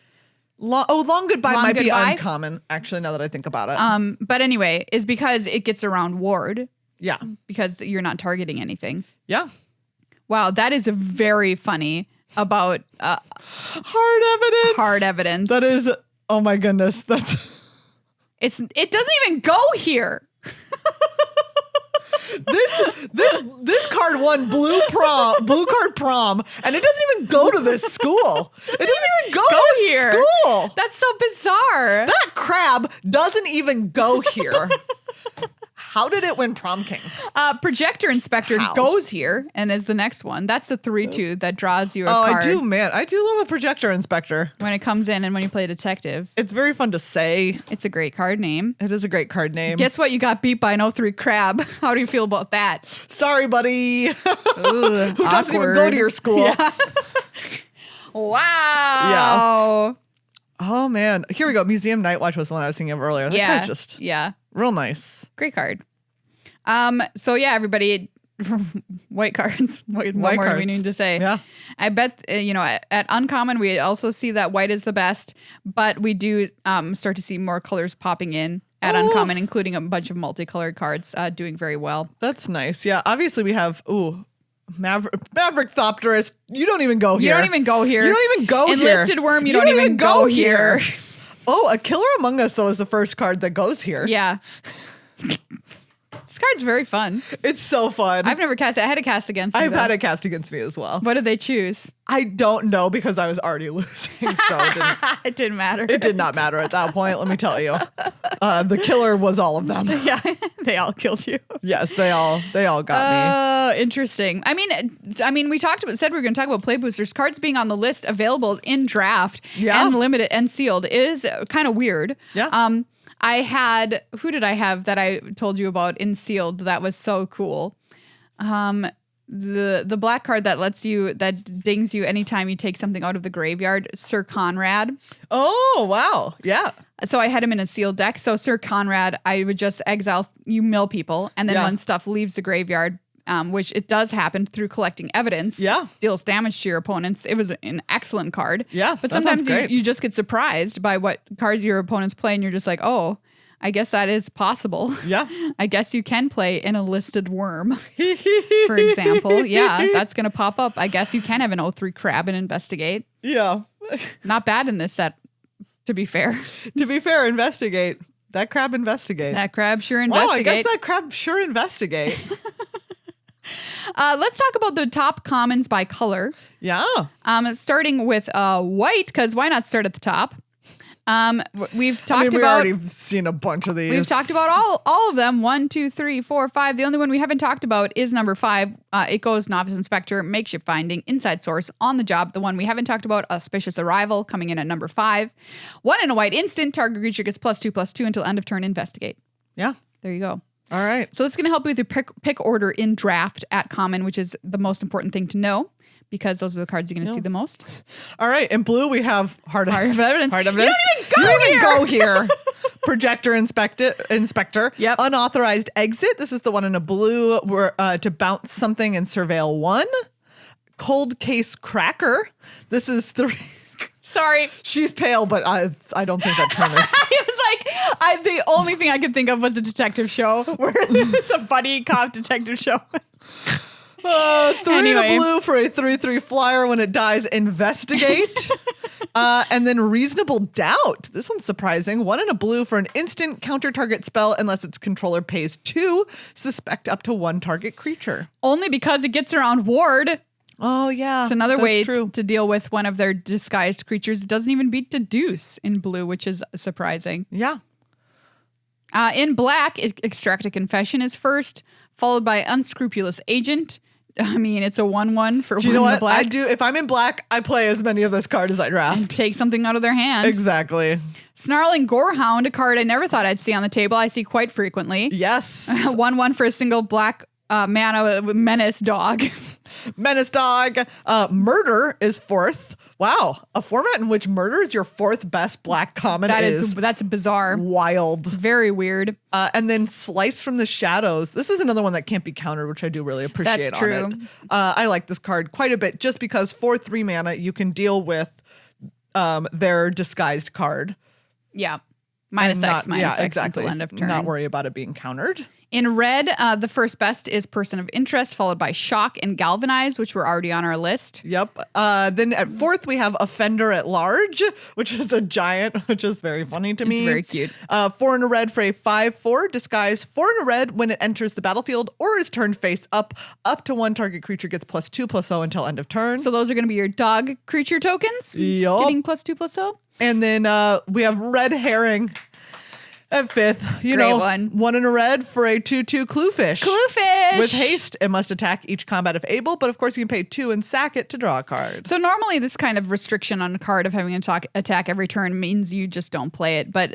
Long Goodbye Long might Goodbye? be uncommon, actually, now that I think about it. But anyway, is because it gets around ward Yeah. because you're not targeting anything. Yeah. Wow, that is very funny about Hard evidence. That is, oh my goodness. It doesn't even go here. This card won blue card prom, and it doesn't even go to this school. It doesn't even go to this here. school. That's so bizarre. That crab doesn't even go here. How did it win prom king? Projector Inspector goes here and is the next one. That's a 3/2 that draws you a card. I do, man. I do love a Projector Inspector. When it comes in and when you play detective. It's very fun to say. It's a great card name. It is a great card name. Guess what? You got beat by an 0/3 crab. How do you feel about that? Sorry, buddy. Ooh, Who doesn't even go to your school? Yeah. Wow. Yeah. Oh, man. Here we go. Museum Night Watch was the one I was thinking of earlier. That guy's just real nice. Great card. So yeah, everybody, white cards. What more do we need to say? Yeah. I bet, at Uncommon, we also see that white is the best, but we do start to see more colors popping in at Uncommon, including a bunch of multicolored cards doing very well. That's nice. Yeah. Obviously, we have, Maverick Thopterist. You don't even go here. You don't even go here. You don't even go here. Enlisted Worm, you don't even go here. Oh, a Killer Among Us, though, is the first card that goes here. Yeah. This card's very fun. It's so fun. I've never cast it. I had a cast against me. I've had it cast against me as well. What did they choose? I don't know because I was already losing, so it didn't matter. It did not matter at that point, let me tell you. The killer was all of them. Yeah, they all killed you. Yes, they all got me. Oh, interesting. I mean, we said we were going to talk about play boosters. Cards being on the list available in draft and limited and sealed is kind of weird. Yeah. Who did I have that I told you about in sealed that was so cool? the black card that dings you anytime you take something out of the graveyard, Sir Conrad. Oh, wow. Yeah. So I had him in a sealed deck. So Sir Conrad, I would just exile, you mill people, and then when stuff leaves the graveyard, which it does happen through collecting evidence, deals damage to your opponents. It was an excellent card. Yeah, but sometimes you just get surprised by what cards your opponents play, and you're just like, oh, I guess that is possible. Yeah. I guess you can play an enlisted worm, for example. Yeah, that's going to pop up. I guess you can have an 0-3 crab and investigate. Yeah. Not bad in this set, to be fair. To be fair, investigate. That crab investigate. That crab sure investigate. Wow, I guess that crab sure investigate. Let's talk about the top commons by color. Yeah. Starting with white, because why not start at the top? We've talked we've about. already seen a bunch of these. We've talked about all of them. 1, 2, 3, 4, 5. The only one we haven't talked about is number 5. It goes Novice Inspector, Makeshift Finding, Inside Source, On the Job. The one we haven't talked about, Auspicious Arrival, coming in at number 5. 1 in a white instant. Target creature gets +2/+2 until end of turn. Investigate. Yeah. There you go. All right. So it's going to help you with your pick order in draft at common, which is the most important thing to know, because those are the cards you're going to see the most. All right. In blue, we have Heart of Evidence. You don't even go here. Projector Inspector. Yep. Unauthorized Exit. This is the one in a blue where to bounce something and surveil 1. Cold Case Cracker. This is 3. Sorry. She's pale, but I don't think that term is. The only thing I could think of was the detective show, where it's a buddy cop detective show. 3 in a blue for a 3/3 flyer. When it dies, investigate. And then Reasonable Doubt. This one's surprising. 1 in a blue for an instant counter target spell unless its controller pays 2. Suspect up to 1 target creature. Only because it gets around ward. Oh, yeah. It's another way to deal with one of their disguised creatures. It doesn't even beat Deduce in blue, which is surprising. Yeah. In black, Extract a Confession is first, followed by Unscrupulous Agent. I mean, it's a 1/1 for 1 in the black. I do. If I'm in black, I play as many of this card as I draft. And take something out of their hand. Exactly. Snarling Gorehound, a card I never thought I'd see on the table. I see quite frequently. Yes. 1/1 for a single black mana menace dog. Menace dog. Murder is 4th. Wow. A format in which murder is your 4th best black common That's bizarre. Wild. Very weird. And then Slice from the Shadows. This is another one that can't be countered, which I do really appreciate. That's true. On it. I like this card quite a bit just because for 3 mana, you can deal with their disguised card. Yeah. -X until end of turn. Not worry about it being countered. In red, the first best is Person of Interest, followed by Shock and Galvanize, which were already on our list. Yep. Then at 4th, we have Offender at Large, which is a giant, which is very funny to me. It's very cute. 4 in a red for a 5/4. Disguise 4 in a red when it enters the battlefield or is turned face up. Up to 1 target creature gets +2/+0 until end of turn. So those are going to be your dog creature tokens? Yup. Getting +2/+0? And then we have Red Herring at 5th. You know, 1 in a red for a 2/2 Cluefish. Cluefish! With haste, it must attack each combat if able, but of course you can pay 2 and sack it to draw a card. So normally this kind of restriction on a card of having an attack every turn means you just don't play it. But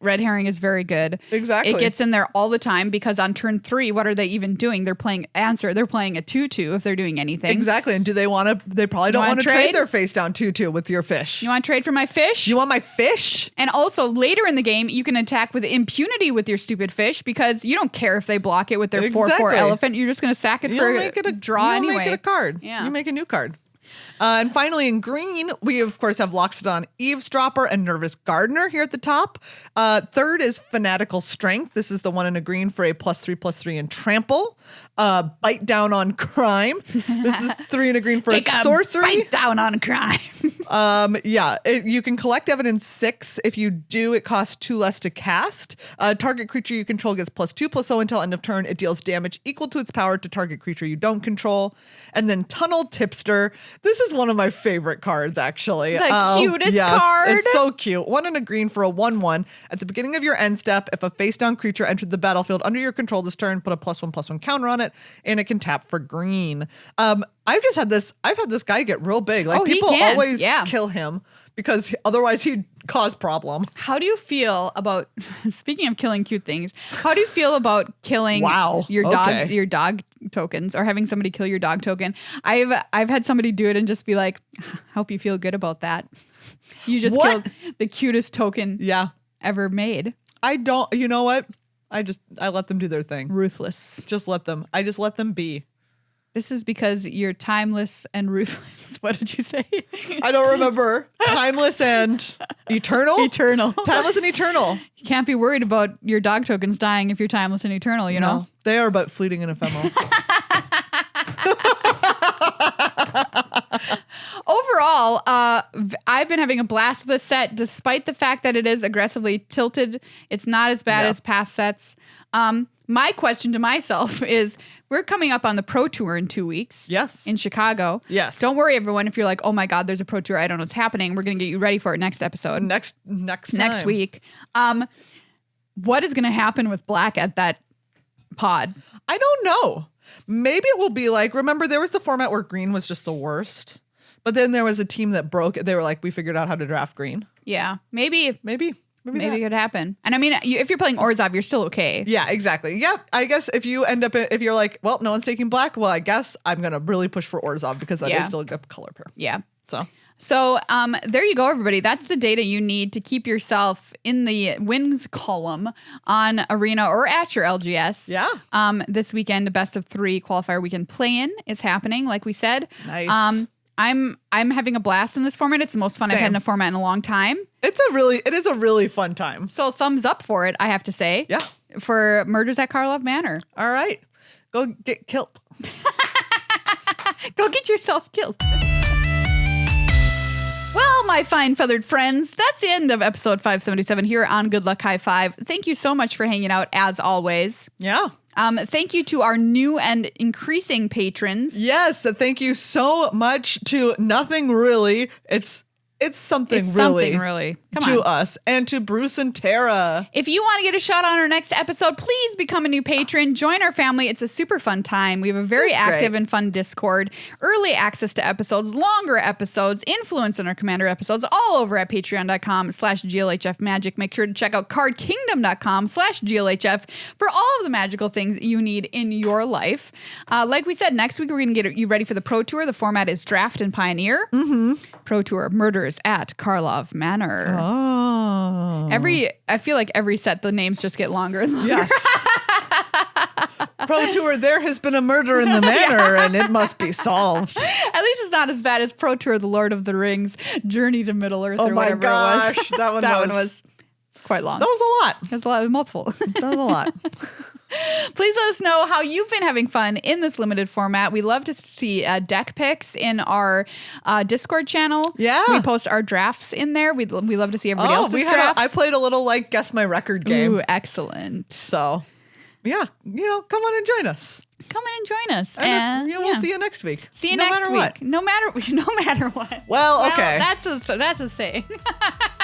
Red Herring is very good. Exactly. It gets in there all the time because on turn 3, what are they even doing? They're playing They're playing a 2/2 if they're doing anything. Exactly. And do they want to? They probably don't want to trade their face down 2/2 with your fish. You want to trade for my fish? You want my fish? And also later in the game, you can attack with impunity with your stupid fish because you don't care if they block it with their 4/4 elephant. You're just going to sack it for a draw anyway. Make it a card. Yeah. You make a new card. And finally, in green, we of course have Loxodon Eavesdropper and Nervous Gardener here at the top. 3rd is Fanatical Strength. This is the 1 in a green for a +3/+3 and Trample. Bite Down on Crime. This is 3 in a green for a sorcery. Bite down on crime. You can collect evidence 6. If you do, it costs 2 less to cast. Target creature you control gets +2/+0 until end of turn. It deals damage equal to its power to target creature you don't control. And then Tunnel Tipster. This is one of my favorite cards, actually. The cutest card. It's so cute. 1 in a green for a 1/1. At the beginning of your end step, if a face-down creature entered the battlefield under your control this turn, put a +1/+1 counter on it, and it can tap for green. I've had this guy get real big. Like people always kill him because otherwise he'd cause problem. How do you feel about, speaking of killing cute things, how do you feel about killing your dog tokens or having somebody kill your dog token. I've had somebody do it and just be like, hope you feel good about that. You just killed the cutest token ever made. I don't, you know what? I let them do their thing. Ruthless. I just let them be. This is because you're timeless and ruthless. What did you say? I don't remember. Timeless and eternal? Eternal. Timeless and eternal. You can't be worried about your dog tokens dying if you're timeless and eternal, you know? They are but fleeting and ephemeral. Overall, I've been having a blast with this set, despite the fact that it is aggressively tilted. It's not as bad as past sets. My question to myself is, we're coming up on the Pro Tour in 2 weeks. Yes. In Chicago. Yes. Don't worry, everyone, if you're like, oh my God, there's a Pro Tour, I don't know what's happening. We're going to get you ready for it next episode. Next week. What is going to happen with Black at that pod? I don't know. Maybe it will be like, remember there was the format where green was just the worst, but then there was a team that broke it. They were like, we figured out how to draft green. Yeah, maybe Maybe it could happen. And I mean, if you're playing Orzhov, you're still okay. Yeah, exactly. Yep. I guess if you end up, if you're like, well, no one's taking Black, well, I guess I'm going to really push for Orzhov because that is still a good color pair. Yeah. So there you go, everybody. That's the data you need to keep yourself in the wins column on Arena or at your LGS. Yeah. This weekend, a best of 3 qualifier weekend play-in is happening, like we said. Nice. I'm having a blast in this format. It's the most fun I've had in a format in a long time. It is a really fun time. So thumbs up for it, I have to say. Yeah. For Murders at Karlov Manor. All right. Go get killed. Go get yourself killed. Well, my fine feathered friends, that's the end of episode 577 here on Good Luck High Five. Thank you so much for hanging out as always. Yeah. Thank you to our new and increasing patrons. Yes. Thank you so much to Nothing Really. It's something really. Come on. us and to Bruce and Tara. If you want to get a shot on our next episode, please become a new patron. Join our family. It's a super fun time. We have a very active and fun Discord, early access to episodes, longer episodes, influence on our Commander episodes, all over at patreon.com/GLHF Magic. Make sure to check out cardkingdom.com/GLHF for all of the magical things you need in your life. Like we said, next week we're going to get you ready for the Pro Tour. The format is Draft and Pioneer. Mm-hmm. Pro Tour Murders at Karlov Manor. Oh. I feel like every set the names just get longer and longer. Yes. Pro Tour, there has been a murder in the manor and it must be solved. At least it's not as bad as Pro Tour The Lord of the Rings Journey to Middle Earth or whatever it was. That one was quite long. That was a lot. It was a lot, mouthful. That was a lot. Please let us know how you've been having fun in this limited format. We love to see deck picks in our Discord channel. Yeah. We post our drafts in there. We love to see everybody else's drafts. I played a little guess my record game. Ooh, excellent. So, yeah, come on and join us. Come in and join us. And we'll see you next week. See you next week. No matter what. Well, okay. That's a saying.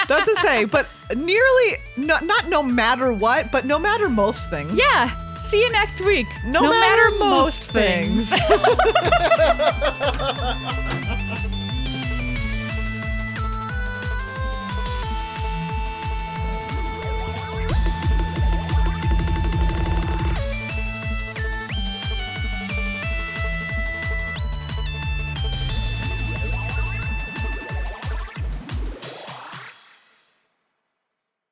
That's a saying, but nearly not no matter what, but no matter most things. Yeah. See you next week. No matter most things.